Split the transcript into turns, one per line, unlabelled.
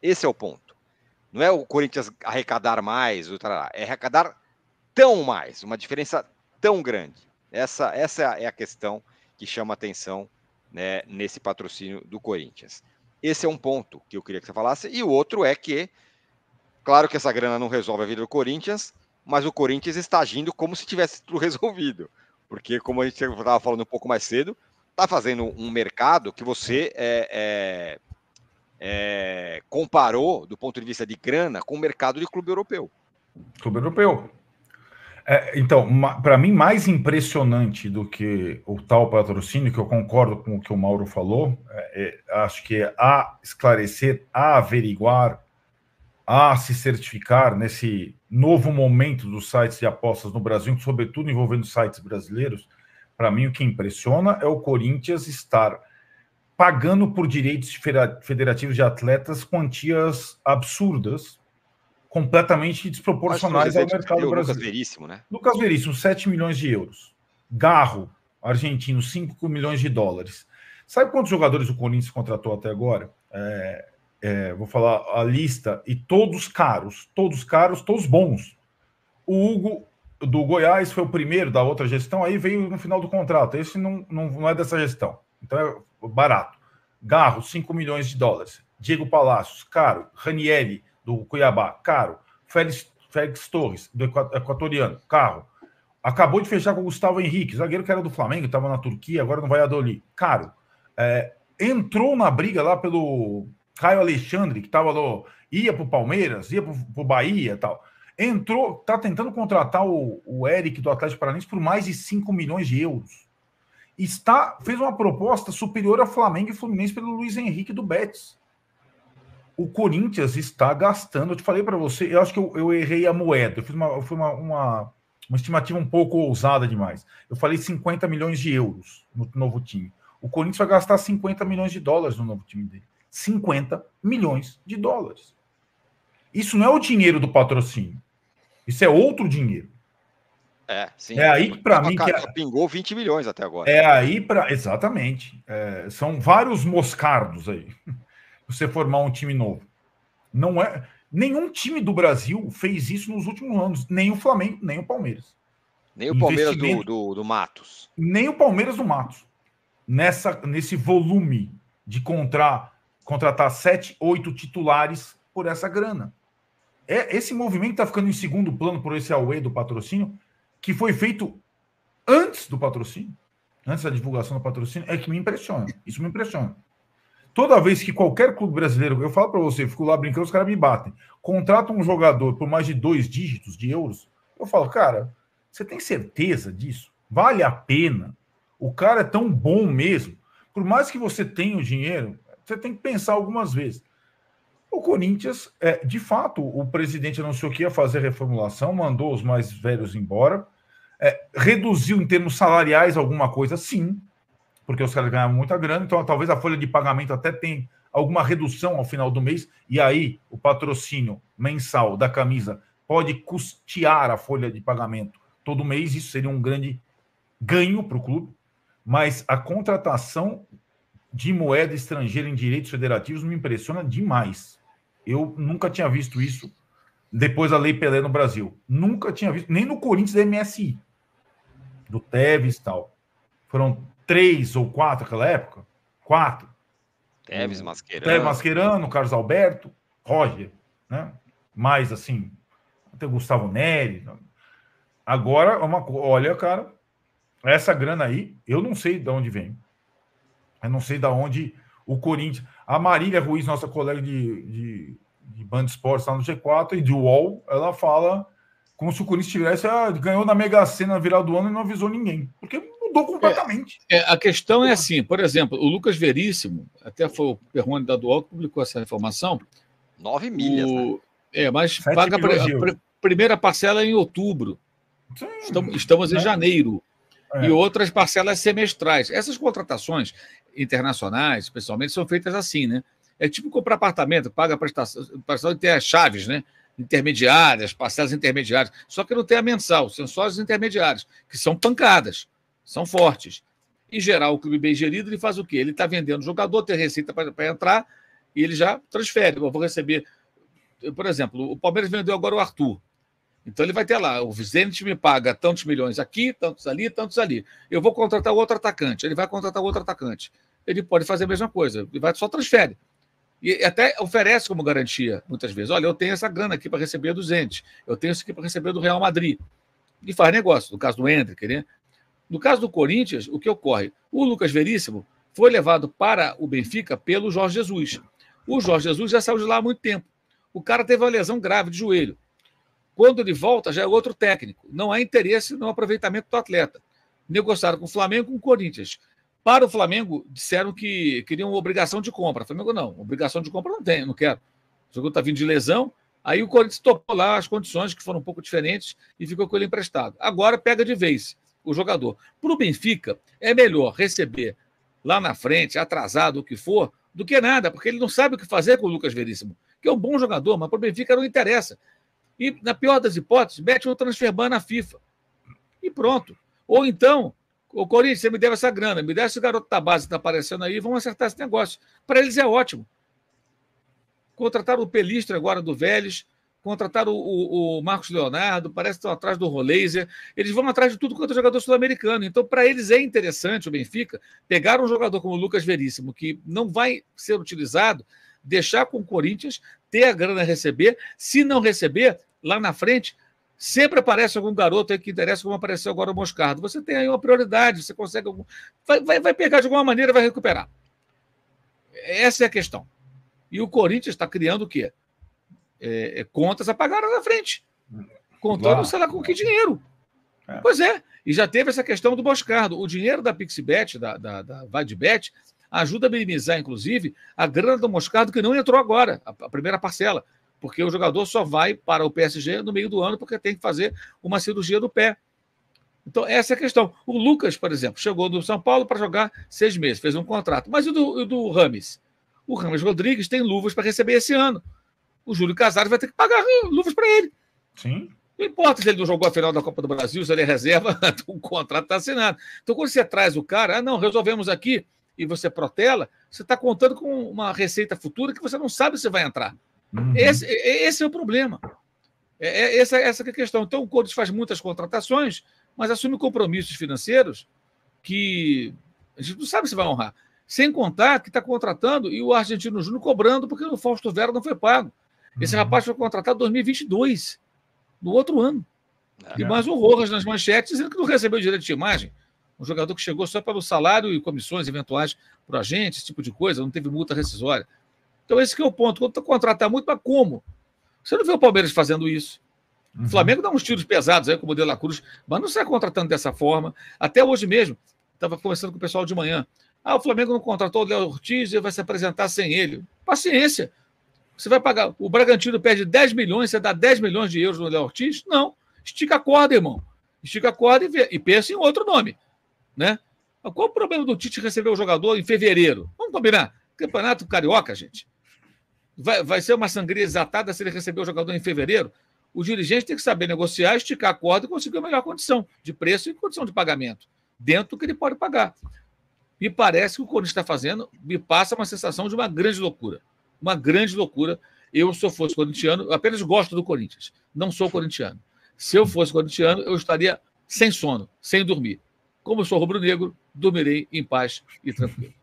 Esse é o ponto. Não é o Corinthians arrecadar mais, é arrecadar tão mais, uma diferença tão grande. Essa é a questão que chama atenção, né, nesse patrocínio do Corinthians. Esse é um ponto que eu queria que você falasse. E o outro é que, claro que essa grana não resolve a vida do Corinthians, mas o Corinthians está agindo como se tivesse tudo resolvido. Porque, como a gente estava falando um pouco mais cedo, está fazendo um mercado que você comparou, do ponto de vista de grana, com o mercado de clube europeu.
Clube europeu. Então, para mim, mais impressionante do que o tal patrocínio, que eu concordo com o que o Mauro falou, acho que é a esclarecer, a averiguar, a se certificar nesse novo momento dos sites de apostas no Brasil, sobretudo envolvendo sites brasileiros. Para mim, o que impressiona é o Corinthians estar pagando por direitos federativos de atletas quantias absurdas, completamente desproporcionais ao mercado brasileiro.
Lucas Veríssimo, né?
Lucas Veríssimo, 7 milhões de euros. Garro, argentino, 5 milhões de dólares. Sabe quantos jogadores o Corinthians contratou até agora? Vou falar a lista, e todos caros, todos bons. O Hugo, do Goiás, foi o primeiro da outra gestão, aí veio no final do contrato. Esse não é dessa gestão, então é barato. Garro, 5 milhões de dólares. Diego Palacios, caro. Ranieri, do Cuiabá, caro. Félix Torres, do equatoriano, caro. Acabou de fechar com o Gustavo Henrique, zagueiro que era do Flamengo, estava na Turquia, agora no Valladolid, caro. Entrou na briga lá pelo Caio Alexandre, que estava ia para o Palmeiras, ia para o Bahia e tal. Entrou, está tentando contratar o Eric do Atlético Paranaense por mais de 5 milhões de euros. Fez uma proposta superior a Flamengo e Fluminense pelo Luiz Henrique do Betis. O Corinthians está gastando, eu te falei para você, eu acho que eu errei a moeda, eu fiz uma estimativa um pouco ousada demais. Eu falei 50 milhões de euros no novo time. O Corinthians vai gastar 50 milhões de dólares no novo time dele. 50 milhões de dólares. Isso não é o dinheiro do patrocínio. Isso é outro dinheiro.
Sim.
É aí que para mim que
pingou 20 milhões até agora.
Exatamente. São vários moscardos aí. Você formar um time novo. Não é. Nenhum time do Brasil fez isso nos últimos anos. Nem o Flamengo, nem o Palmeiras.
Nem o Palmeiras do Matos.
Nem o Palmeiras do Matos. Nesse volume de contratar 7, 8 titulares por essa grana. Esse movimento está ficando em segundo plano por esse Aue do patrocínio, que foi feito antes do patrocínio, antes da divulgação do patrocínio, que me impressiona. Isso me impressiona. Toda vez que qualquer clube brasileiro, eu falo para você, eu fico lá brincando, os caras me batem, contrata um jogador por mais de 2 dígitos de euros, eu falo, cara, você tem certeza disso? Vale a pena? O cara é tão bom mesmo? Por mais que você tenha o dinheiro, você tem que pensar algumas vezes. O Corinthians, de fato, o presidente anunciou que ia fazer reformulação, mandou os mais velhos embora, reduziu em termos salariais alguma coisa, sim, porque os caras ganhavam muita grana, então talvez a folha de pagamento até tenha alguma redução ao final do mês, e aí o patrocínio mensal da camisa pode custear a folha de pagamento todo mês, isso seria um grande ganho para o clube, mas a contratação de moeda estrangeira em direitos federativos me impressiona demais. Eu nunca tinha visto isso depois da Lei Pelé no Brasil. Nunca tinha visto, nem no Corinthians da MSI, do Tevez e tal. Foram 3 ou 4 naquela época? 4.
Tevez, Mascherano.
Tevez, Mascherano, Carlos Alberto, Roger, né? Mais assim, até Gustavo Neri. Agora, olha, cara, essa grana aí, eu não sei de onde vem. Eu não sei de onde o Corinthians... A Marília Ruiz, nossa colega de Band Esportes, lá no G4, e de UOL, ela fala como se o Corinthians tivesse ganhou na Mega Sena no virar do ano e não avisou ninguém. Porque mudou completamente.
A questão é assim, por exemplo, o Lucas Veríssimo, até foi o Perrone da UOL que publicou essa informação.
9 milhas, né?
Mas paga a primeira parcela em outubro.
Sim,
Estamos em janeiro. E outras parcelas semestrais. Essas contratações internacionais, especialmente, são feitas assim, né? É tipo comprar apartamento, paga a prestação e tem as chaves, né? Intermediárias, parcelas intermediárias. Só que não tem a mensal, são só as intermediárias, que são pancadas, são fortes. Em geral, o clube bem gerido, ele faz o quê? Ele está vendendo jogador, tem receita para entrar, e ele já transfere. Eu vou receber, por exemplo, o Palmeiras vendeu agora o Arthur. Então ele vai ter lá, o Vicente me paga tantos milhões aqui, tantos ali, tantos ali. Eu vou contratar outro atacante, ele vai contratar outro atacante. Ele pode fazer a mesma coisa, ele vai só transfere. E até oferece como garantia, muitas vezes. Olha, eu tenho essa grana aqui para receber do Zenit, eu tenho isso aqui para receber do Real Madrid. E faz negócio, no caso do Endrick, né? No caso do Corinthians, o que ocorre? O Lucas Veríssimo foi levado para o Benfica pelo Jorge Jesus. O Jorge Jesus já saiu de lá há muito tempo. O cara teve uma lesão grave de joelho. Quando ele volta, já é outro técnico. Não há interesse no aproveitamento do atleta. Negociaram com o Flamengo e com o Corinthians. Para o Flamengo, disseram que queriam obrigação de compra. O Flamengo não. Obrigação de compra não tem, não quero. O jogador está vindo de lesão. Aí o Corinthians topou lá as condições, que foram um pouco diferentes, e ficou com ele emprestado. Agora pega de vez o jogador. Para o Benfica, é melhor receber lá na frente, atrasado, o que for, do que nada, porque ele não sabe o que fazer com o Lucas Veríssimo, que é um bom jogador, mas para o Benfica não interessa. E, na pior das hipóteses, mete um transfer ban na FIFA. E pronto. Ou então, o Corinthians, você me deve essa grana, me deve esse garoto da base que está aparecendo aí, vamos acertar esse negócio. Para eles é ótimo. Contrataram o Pelistre agora do Vélez, contrataram o Marcos Leonardo, parece que estão atrás do Roleiser. Eles vão atrás de tudo quanto é jogador sul-americano. Então, para eles é interessante o Benfica pegar um jogador como o Lucas Veríssimo, que não vai ser utilizado, deixar com o Corinthians, ter a grana a receber. Se não receber, lá na frente, sempre aparece algum garoto aí que interessa, como apareceu agora o Moscardo. Você tem aí uma prioridade, você consegue algum... Vai pegar de alguma maneira, vai recuperar. Essa é a questão. E o Corinthians está criando o quê? Contas a pagar lá na frente. Contando, sei lá, com que dinheiro. Pois é. E já teve essa questão do Moscardo. O dinheiro da Pixbet, da Vadbet, ajuda a minimizar, inclusive, a grana do Moscardo, que não entrou agora, a primeira parcela, porque o jogador só vai para o PSG no meio do ano, porque tem que fazer uma cirurgia do pé. Então, essa é a questão. O Lucas, por exemplo, chegou do São Paulo para jogar 6 meses, fez um contrato. Mas e o do Rames? O Rames Rodrigues tem luvas para receber esse ano. O Júlio Casares vai ter que pagar luvas para ele.
Sim.
Não importa se ele não jogou a final da Copa do Brasil, se ele é reserva, o contrato está assinado. Então, quando você traz o cara, não, resolvemos aqui, e você protela, você está contando com uma receita futura que você não sabe se vai entrar. Uhum. Esse é o problema. Essa é a questão. Então, o Corinthians faz muitas contratações, mas assume compromissos financeiros que a gente não sabe se vai honrar. Sem contar que está contratando e o Argentino Júnior cobrando porque o Fausto Vera não foi pago. Esse rapaz foi contratado em 2022, no outro ano. E mais o Rojas nas manchetes dizendo que não recebeu direito de imagem. Um jogador que chegou só pelo salário e comissões eventuais para a gente, esse tipo de coisa, não teve multa rescisória. Então, esse que é o ponto. Quando tu contratar muito, mas como? Você não vê o Palmeiras fazendo isso. O Flamengo dá uns tiros pesados aí, como o De La Cruz, mas não sai contratando dessa forma. Até hoje mesmo, estava conversando com o pessoal de manhã. O Flamengo não contratou o Léo Ortiz e vai se apresentar sem ele. Paciência. Você vai pagar. O Bragantino perde 10 milhões, você dá 10 milhões de euros no Léo Ortiz? Não. Estica a corda, irmão. Estica a corda e pensa em outro nome. Né? Qual o problema do Tite receber o jogador em fevereiro? Vamos combinar. Campeonato Carioca, gente. Vai ser uma sangria desatada se ele receber o jogador em fevereiro? O dirigente tem que saber negociar, esticar a corda e conseguir a melhor condição de preço e condição de pagamento, dentro do que ele pode pagar. Me parece que o Corinthians está fazendo, me passa uma sensação de uma grande loucura. Uma grande loucura. Eu, se eu fosse corintiano, eu apenas gosto do Corinthians. Não sou corintiano. Se eu fosse corintiano, eu estaria sem sono, sem dormir. Como eu sou rubro-negro, dormirei em paz e tranquilo.